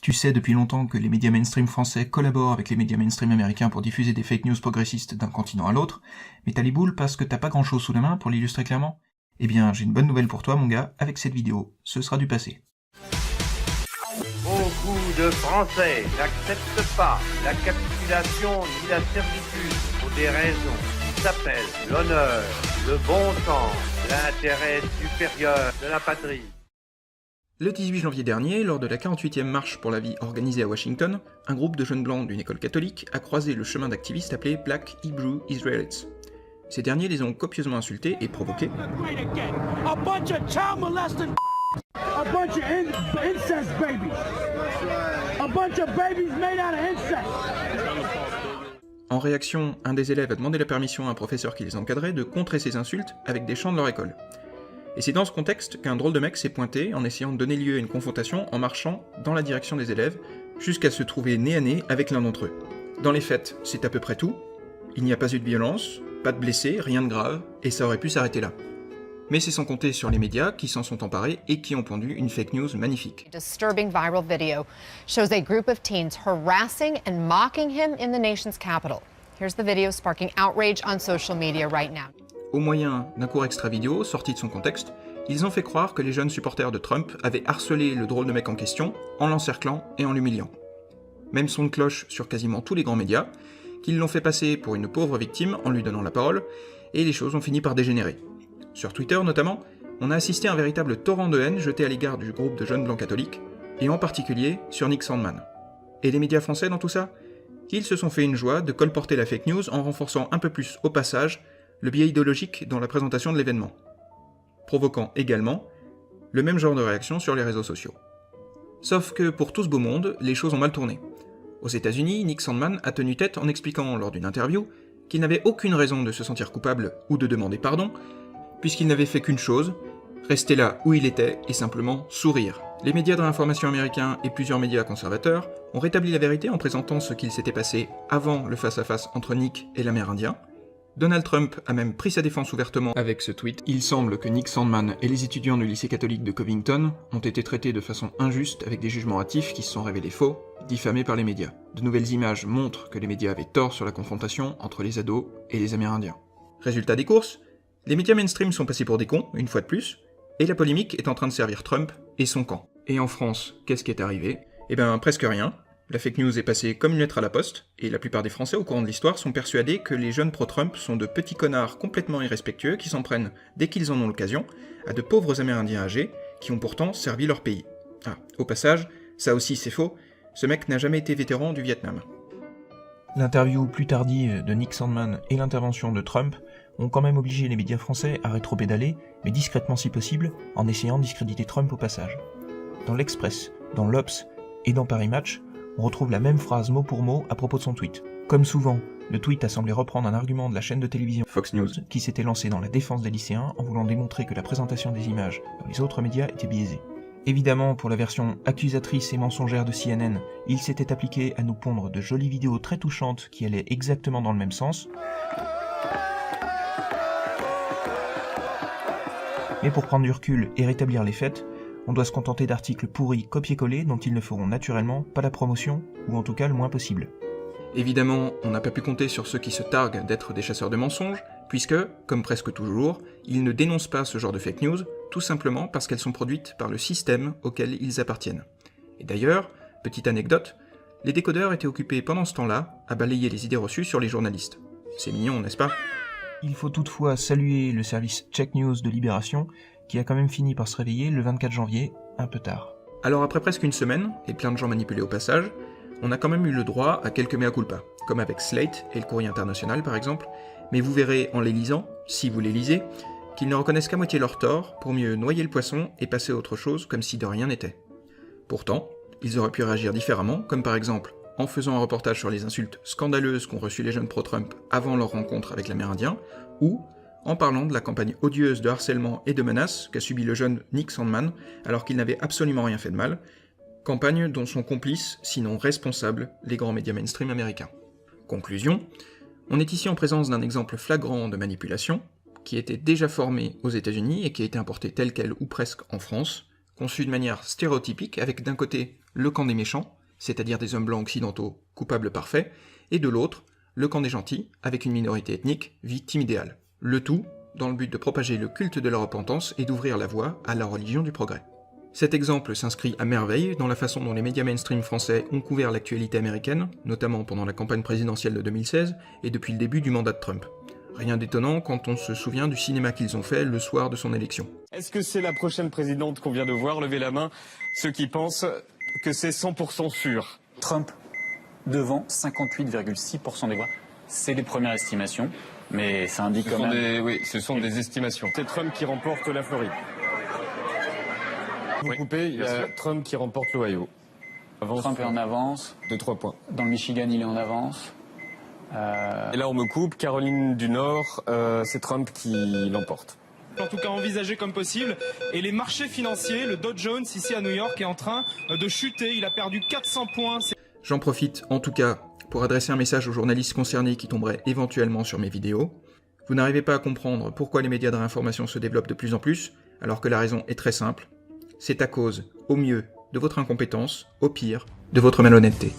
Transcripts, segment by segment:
Tu sais depuis longtemps que les médias mainstream français collaborent avec les médias mainstream américains pour diffuser des fake news progressistes d'un continent à l'autre, mais t'as les boules parce que t'as pas grand chose sous la main pour l'illustrer clairement? Eh bien, j'ai une bonne nouvelle pour toi mon gars, avec cette vidéo, ce sera du passé. Beaucoup de Français n'acceptent pas la capitulation ni la servitude pour des raisons qui s'appellent l'honneur, le bon sens, l'intérêt supérieur de la patrie. Le 18 janvier dernier, lors de la 48e marche pour la vie organisée à Washington, un groupe de jeunes blancs d'une école catholique a croisé le chemin d'activistes appelés Black Hebrew Israelites. Ces derniers les ont copieusement insultés et provoqués, En réaction, un des élèves a demandé la permission à un professeur qui les encadrait de contrer ces insultes avec des chants de leur école. Et c'est dans ce contexte qu'un drôle de mec s'est pointé en essayant de donner lieu à une confrontation en marchant dans la direction des élèves, jusqu'à se trouver nez à nez avec l'un d'entre eux. Dans les faits, c'est à peu près tout. Il n'y a pas eu de violence, pas de blessés, rien de grave, et ça aurait pu s'arrêter là. Mais c'est sans compter sur les médias qui s'en sont emparés et qui ont pondu une fake news magnifique. A disturbing viral video shows a group of teens harassing and mocking him in the nation's capital. Here's the video sparking outrage on social media right now. Au moyen d'un court extrait vidéo sorti de son contexte, ils ont fait croire que les jeunes supporters de Trump avaient harcelé le drôle de mec en question en l'encerclant et en l'humiliant. Même son de cloche sur quasiment tous les grands médias, qu'ils l'ont fait passer pour une pauvre victime en lui donnant la parole, et les choses ont fini par dégénérer. Sur Twitter notamment, on a assisté à un véritable torrent de haine jeté à l'égard du groupe de jeunes blancs catholiques, et en particulier sur Nick Sandmann. Et les médias français dans tout ça? Ils se sont fait une joie de colporter la fake news en renforçant un peu plus au passage le biais idéologique dans la présentation de l'événement, provoquant également le même genre de réaction sur les réseaux sociaux. Sauf que pour tout ce beau monde, les choses ont mal tourné. Aux États-Unis, Nick Sandmann a tenu tête en expliquant lors d'une interview qu'il n'avait aucune raison de se sentir coupable ou de demander pardon, puisqu'il n'avait fait qu'une chose, rester là où il était et simplement sourire. Les médias de l'information américains et plusieurs médias conservateurs ont rétabli la vérité en présentant ce qu'il s'était passé avant le face-à-face entre Nick et l'Amérindien. Donald Trump a même pris sa défense ouvertement avec ce tweet. Il semble que Nick Sandmann et les étudiants du lycée catholique de Covington ont été traités de façon injuste avec des jugements hâtifs qui se sont révélés faux, diffamés par les médias. De nouvelles images montrent que les médias avaient tort sur la confrontation entre les ados et les Amérindiens. Résultat des courses, les médias mainstream sont passés pour des cons, une fois de plus, et la polémique est en train de servir Trump et son camp. Et en France, qu'est-ce qui est arrivé? Eh ben, presque rien. La fake news est passée comme une lettre à la poste, et la plupart des Français au courant de l'histoire sont persuadés que les jeunes pro-Trump sont de petits connards complètement irrespectueux qui s'en prennent, dès qu'ils en ont l'occasion, à de pauvres Amérindiens âgés qui ont pourtant servi leur pays. Ah, au passage, ça aussi c'est faux, ce mec n'a jamais été vétéran du Vietnam. L'interview plus tardive de Nick Sandmann et l'intervention de Trump ont quand même obligé les médias français à rétropédaler, mais discrètement si possible, en essayant de discréditer Trump au passage. Dans l'Express, dans l'Obs et dans Paris Match, on retrouve la même phrase mot pour mot à propos de son tweet. Comme souvent, le tweet a semblé reprendre un argument de la chaîne de télévision Fox News, qui s'était lancée dans la défense des lycéens en voulant démontrer que la présentation des images dans les autres médias était biaisée. Évidemment, pour la version accusatrice et mensongère de CNN, il s'était appliqué à nous pondre de jolies vidéos très touchantes qui allaient exactement dans le même sens. Mais pour prendre du recul et rétablir les faits, on doit se contenter d'articles pourris copier-coller dont ils ne feront naturellement pas la promotion, ou en tout cas le moins possible. Évidemment, on n'a pas pu compter sur ceux qui se targuent d'être des chasseurs de mensonges, puisque, comme presque toujours, ils ne dénoncent pas ce genre de fake news, tout simplement parce qu'elles sont produites par le système auquel ils appartiennent. Et d'ailleurs, petite anecdote, les décodeurs étaient occupés pendant ce temps-là à balayer les idées reçues sur les journalistes. C'est mignon, n'est-ce pas? Il faut toutefois saluer le service Check News de Libération, qui a quand même fini par se réveiller le 24 janvier, un peu tard. Alors après presque une semaine, et plein de gens manipulés au passage, on a quand même eu le droit à quelques mea culpa, comme avec Slate et le Courrier International par exemple, mais vous verrez en les lisant, si vous les lisez, qu'ils ne reconnaissent qu'à moitié leur tort pour mieux noyer le poisson et passer à autre chose comme si de rien n'était. Pourtant, ils auraient pu réagir différemment, comme par exemple en faisant un reportage sur les insultes scandaleuses qu'ont reçues les jeunes pro-Trump avant leur rencontre avec l'Amérindien, ou en parlant de la campagne odieuse de harcèlement et de menaces qu'a subi le jeune Nick Sandmann alors qu'il n'avait absolument rien fait de mal, campagne dont sont complices, sinon responsables, les grands médias mainstream américains. Conclusion, on est ici en présence d'un exemple flagrant de manipulation, qui était déjà formé aux États-Unis et qui a été importé tel quel ou presque en France, conçu de manière stéréotypique avec d'un côté le camp des méchants, c'est-à-dire des hommes blancs occidentaux coupables parfaits, et de l'autre, le camp des gentils, avec une minorité ethnique, victime idéale. Le tout dans le but de propager le culte de la repentance et d'ouvrir la voie à la religion du progrès. Cet exemple s'inscrit à merveille dans la façon dont les médias mainstream français ont couvert l'actualité américaine, notamment pendant la campagne présidentielle de 2016 et depuis le début du mandat de Trump. Rien d'étonnant quand on se souvient du cinéma qu'ils ont fait le soir de son élection. Est-ce que c'est la prochaine présidente qu'on vient de voir? Levez la main, ceux qui pensent que c'est 100% sûr. Trump devant 58,6% des voix. C'est des premières estimations, mais ça indique quand même... Oui, ce sont des estimations. C'est Trump qui remporte la Floride. Vous coupez, il y a Trump qui remporte l'Ohio. Trump est en avance. De 3 points. Dans le Michigan, il est en avance. Et là, on me coupe. Caroline du Nord, c'est Trump qui l'emporte. En tout cas envisagé comme possible. Et les marchés financiers, le Dow Jones ici à New York est en train de chuter. Il a perdu 400 points. J'en profite en tout cas pour adresser un message aux journalistes concernés qui tomberaient éventuellement sur mes vidéos. Vous n'arrivez pas à comprendre pourquoi les médias de l'information se développent de plus en plus, alors que la raison est très simple. C'est à cause, au mieux, de votre incompétence, au pire, de votre malhonnêteté.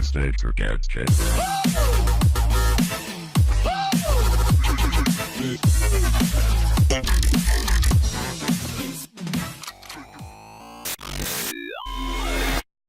Stay together.